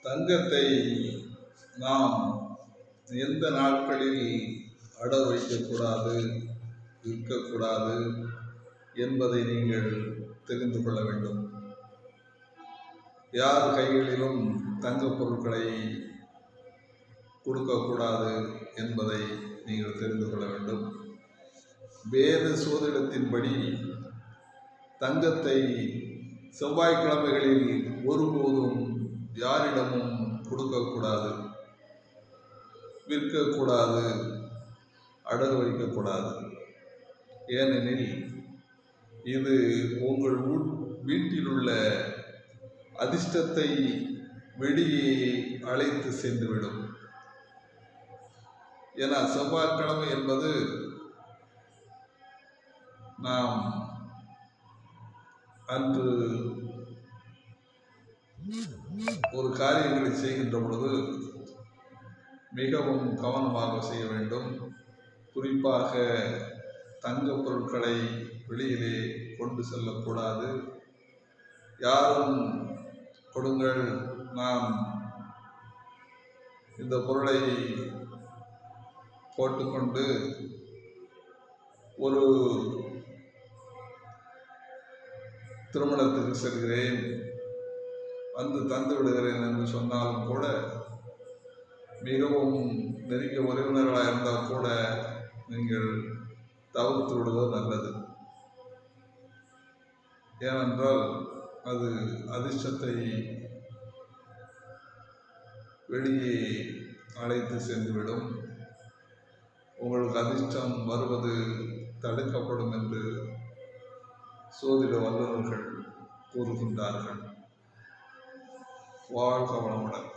தங்கத்தை நாம் எந்த நாட்களில் அடகு வைக்கக்கூடாது, விற்கக்கூடாது என்பதை நீங்கள் தெரிந்து கொள்ள வேண்டும். யார் கைகளிலும் தங்கப் பொருட்களை கொடுக்கக்கூடாது என்பதை நீங்கள் தெரிந்து கொள்ள வேண்டும். வேத சோதிடத்தின்படி தங்கத்தை செவ்வாய்க்கிழமைகளில் ஒருபோதும் யாரிடமும் கொடுக்கக்கூடாது, விற்கக்கூடாது, அடகு வைக்கக்கூடாது. ஏனெனில் இது உங்கள் வீட்டில் உள்ள அதிர்ஷ்டத்தை வெளியே அழைத்து சென்றுவிடும். ஏன்னா செவ்வாய்க்கிழமை என்பது நாம் அன்று ஒரு காரியங்களை செய்கின்ற பொழுது மிகவும் கவனமாக செய்ய வேண்டும். குறிப்பாக தங்க பொருட்களை வெளியிலே கொண்டு செல்லக்கூடாது. யாரும் கொடுங்கள், நாம் இந்த பொருளை போட்டுக்கொண்டு ஒரு திருமணத்துக்கு செல்கிறேன், வந்து தந்து விடுகிறேன் என்று சொன்னாலும் கூட, மிகவும் நெருங்கிய உறவினர்களாக இருந்தால் கூட நீங்கள் தவிர்த்து விடுவது நல்லது. ஏனென்றால் அது அதிர்ஷ்டத்தை வெளியே அழைத்து சென்றுவிடும். உங்களுக்கு அதிர்ஷ்டம் வருவது தடுக்கப்படும் என்று சோதிட வல்லுநர்கள் கூறுகின்றார்கள். வாழ்க வளமுடன்.